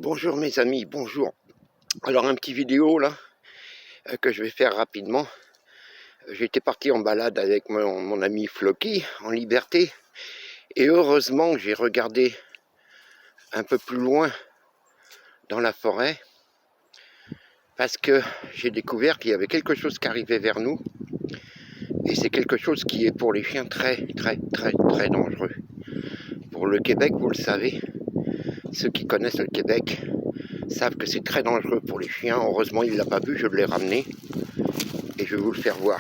Bonjour mes amis, bonjour. Alors un petit vidéo là que je vais faire rapidement. J'étais parti en balade avec mon ami Floki en liberté et heureusement que j'ai regardé un peu plus loin dans la forêt parce que j'ai découvert qu'il y avait quelque chose qui arrivait vers nous et c'est quelque chose qui est pour les chiens très dangereux. Pour le Québec, vous le savez, ceux qui connaissent le Québec savent que c'est très dangereux pour les chiens. Heureusement il ne l'a pas vu, je l'ai ramené et je vais vous le faire voir.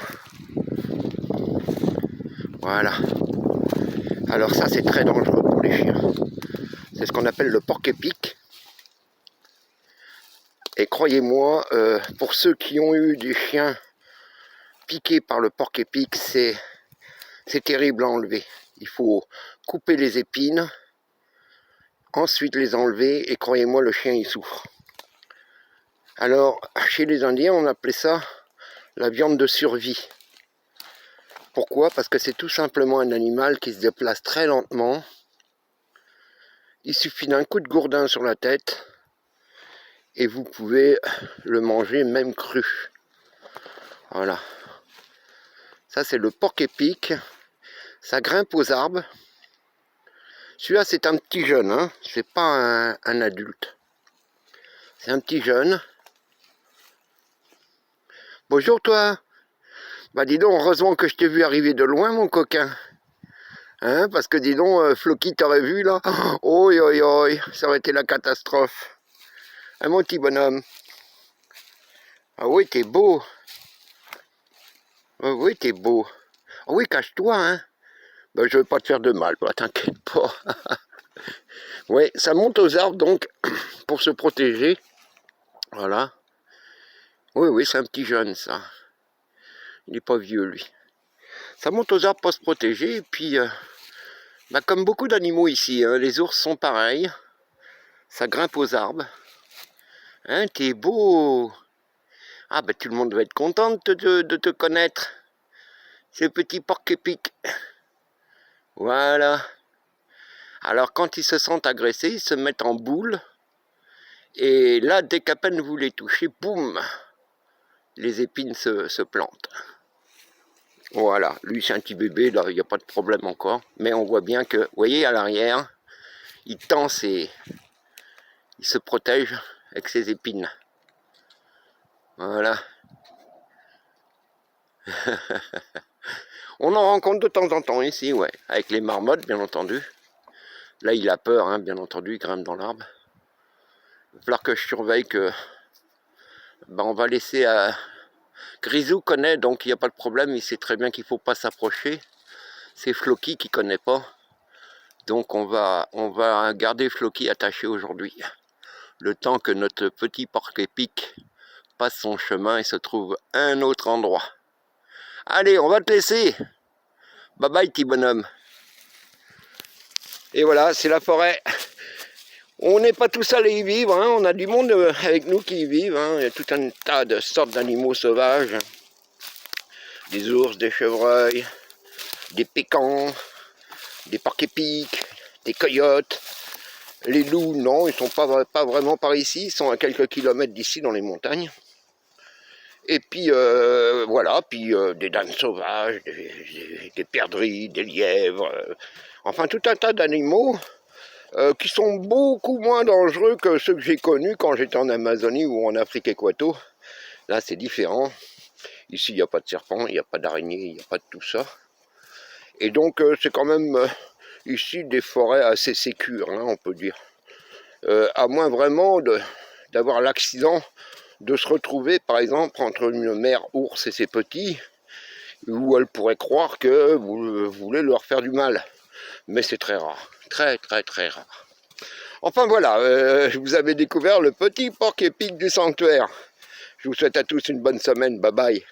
Voilà. Alors ça c'est très dangereux pour les chiens. C'est ce qu'on appelle le porc-épic. Et croyez-moi, pour ceux qui ont eu des chiens piqués par le porc-épic, c'est terrible à enlever. Il faut couper les épines, ensuite les enlever et croyez-moi le chien il souffre. Alors chez les Indiens on appelait ça la viande de survie. Pourquoi? Parce que c'est tout simplement un animal qui se déplace très lentement. Il suffit d'un coup de gourdin sur la tête et vous pouvez le manger même cru. Voilà. Ça c'est le porc-épic. Ça grimpe aux arbres. Celui-là c'est un petit jeune, hein. C'est pas un adulte. C'est un petit jeune. Bonjour toi. Bah dis donc, heureusement que je t'ai vu arriver de loin mon coquin. Hein, parce que dis donc, Floki t'aurait vu là. Oh, ça aurait été la catastrophe. Hein, mon petit bonhomme. Ah oui, t'es beau. Ah oui, t'es beau. Ah oui, cache-toi, hein. Ben, je vais pas te faire de mal, bah, t'inquiète pas. Oui, ça monte aux arbres donc pour se protéger. Voilà. Oui, c'est un petit jeune ça. Il n'est pas vieux lui. Ça monte aux arbres pour se protéger et puis, bah, comme beaucoup d'animaux ici, hein, les ours sont pareils. Ça grimpe aux arbres. Hein, t'es beau. Ah ben tout le monde va être content de te connaître. Ce petit porc-épic. Voilà. Alors quand ils se sentent agressés, ils se mettent en boule. Et là, dès qu'à peine vous les touchez, boum, les épines se plantent. Voilà, lui c'est un petit bébé, là il n'y a pas de problème encore. Mais on voit bien que, vous voyez à l'arrière, il tend il se protège avec ses épines. Voilà. On en rencontre de temps en temps ici, ouais, avec les marmottes bien entendu. Là il a peur, hein, bien entendu, il grimpe dans l'arbre. Il va falloir que je surveille que... Ben, on va laisser à... Grisou connaît, donc il n'y a pas de problème, il sait très bien qu'il ne faut pas s'approcher. C'est Floki qui ne connaît pas. Donc on va garder Floki attaché aujourd'hui. Le temps que notre petit porc-épic passe son chemin et se trouve un autre endroit. Allez, on va te laisser. Bye bye, petit bonhomme. Et voilà, c'est la forêt. On n'est pas tous allés y vivre, hein. On a du monde avec nous qui y vivent. Hein. Il y a tout un tas de sortes d'animaux sauvages. Des ours, des chevreuils, des pécans, des porc-épics, des coyotes. Les loups, non, ils ne sont pas vraiment par ici. Ils sont à quelques kilomètres d'ici dans les montagnes. Et puis, voilà, puis des dames sauvages, des perdrix, des lièvres. Enfin, tout un tas d'animaux. Qui sont beaucoup moins dangereux que ceux que j'ai connus quand j'étais en Amazonie ou en Afrique équato. Là, c'est différent. Ici, il n'y a pas de serpent, il n'y a pas d'araignée, il n'y a pas de tout ça. Et donc, c'est quand même ici des forêts assez sécures, hein, on peut dire. À moins vraiment d'avoir l'accident de se retrouver, par exemple, entre une mère ours et ses petits, où elle pourrait croire que vous voulez leur faire du mal. Mais c'est très rare. Très rare. Enfin voilà, vous avez découvert le petit porc-épic du sanctuaire. Je vous souhaite à tous une bonne semaine, bye bye.